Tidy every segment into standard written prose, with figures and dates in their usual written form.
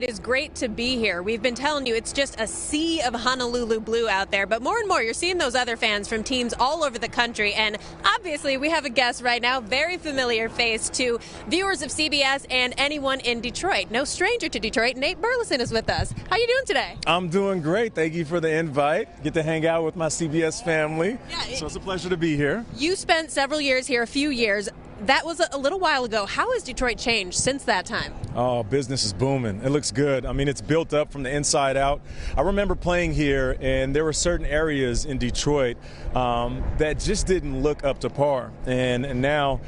It is great to be here. We've been telling you it's just a sea of Honolulu blue out there, but more and more you're seeing those other fans from teams all over the country, and obviously we have a guest right now, very familiar face to viewers of CBS and anyone in Detroit. No stranger to Detroit, Nate Burleson is with us. How you doing today? I'm doing great. Thank you for the invite. Get to hang out with my CBS family. Yeah, so it's a pleasure to be here. You spent several years here, a few years. That was a little while ago. How has Detroit changed since that time? Oh, business is booming. It looks good. I mean, it's built up from the inside out. I remember playing here, and there were certain areas in Detroit that just didn't look up to par. And now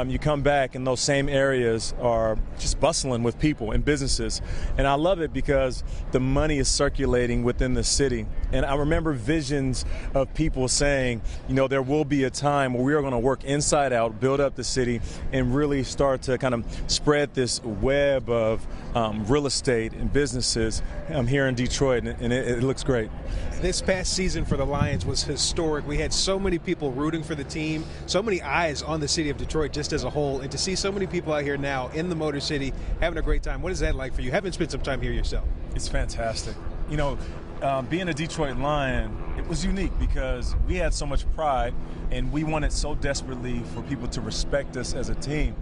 you come back, and those same areas are just bustling with people and businesses. And I love it because the money is circulating within the city. And I remember visions of people saying, you know, there will be a time where we are going to work inside out, build up the city, and really start to kind of spread this web of real estate and businesses here in Detroit, and it looks great. This past season for the Lions was historic. We had so many people rooting for the team, so many eyes on the city of Detroit just as a whole, and to see so many people out here now in the Motor City having a great time. What is that like for you? Having spent some time here yourself. It's fantastic. You know, being a Detroit Lion, it was unique because we had so much pride and we wanted so desperately for people to respect us as a team.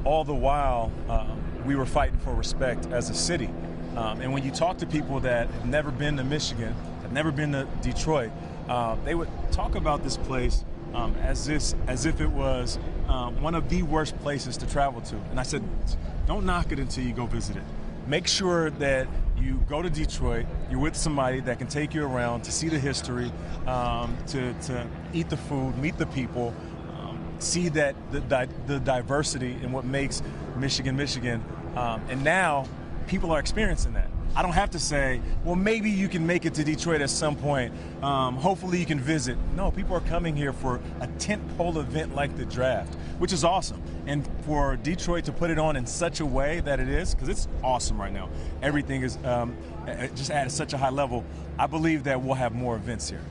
All the while, we were fighting for respect as a city. And when you talk to people that have never been to Michigan, have never been to Detroit, they would talk about this place as if it was one of the worst places to travel to. And I said, don't knock it until you go visit it. Make sure that you go to Detroit, you're with somebody that can take you around to see the history, to eat the food, meet the people, see that the diversity in what makes Michigan, Michigan. And now people are experiencing that. I don't have to say, well, maybe you can make it to Detroit at some point. Hopefully you can visit. No, people are coming here for a tentpole event like the draft, which is awesome. And for Detroit to put it on in such a way that it is, because it's awesome right now. Everything is just at such a high level. I believe that we'll have more events here.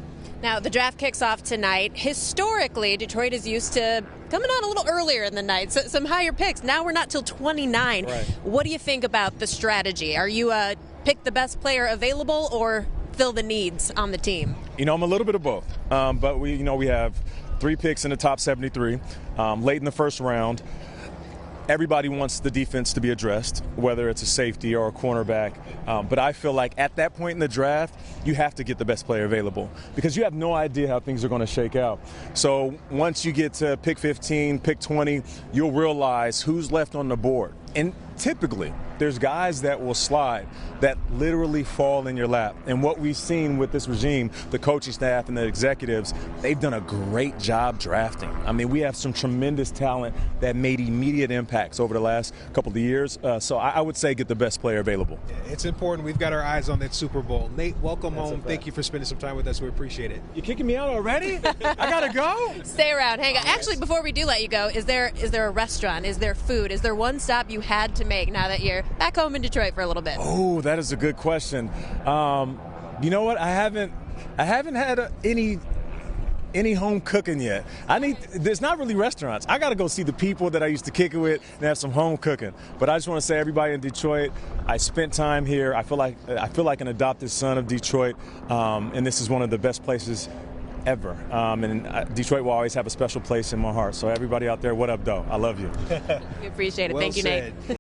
Now, the draft kicks off tonight. Historically, Detroit is used to coming on a little earlier in the night, so some higher picks. Now we're not till 29. Right. What do you think about the strategy? Are you pick the best player available or fill the needs on the team? You know, I'm a little bit of both. But we have 3 picks in the top 73, late in the first round. Everybody wants the defense to be addressed, whether it's a safety or a cornerback. But I feel like at that point in the draft, you have to get the best player available because you have no idea how things are going to shake out. So once you get to pick 15, pick 20, you'll realize who's left on the board. And typically, there's guys that will slide that literally fall in your lap. And what we've seen with this regime, the coaching staff and the executives, they've done a great job drafting. I mean, we have some tremendous talent that made immediate impacts over the last couple of years. So I would say get the best player available. It's important. We've got our eyes on that Super Bowl. Nate, welcome home. Thank you for spending some time with us. We appreciate it. You're kicking me out already? I gotta go? Stay around. Hang on. Actually, before we do let you go, is there a restaurant? Is there food? Is there one stop you had to make now that you're back home in Detroit for a little bit? Oh, that is a good question. You know what? I haven't had any home cooking yet. There's not really restaurants. I got to go see the people that I used to kick it with and have some home cooking. But I just want to say, everybody in Detroit, I spent time here. I feel like an adopted son of Detroit, and this is one of the best places ever. And Detroit will always have a special place in my heart. So everybody out there, what up, though? I love you. We appreciate it. Well Thank you, said. Nate.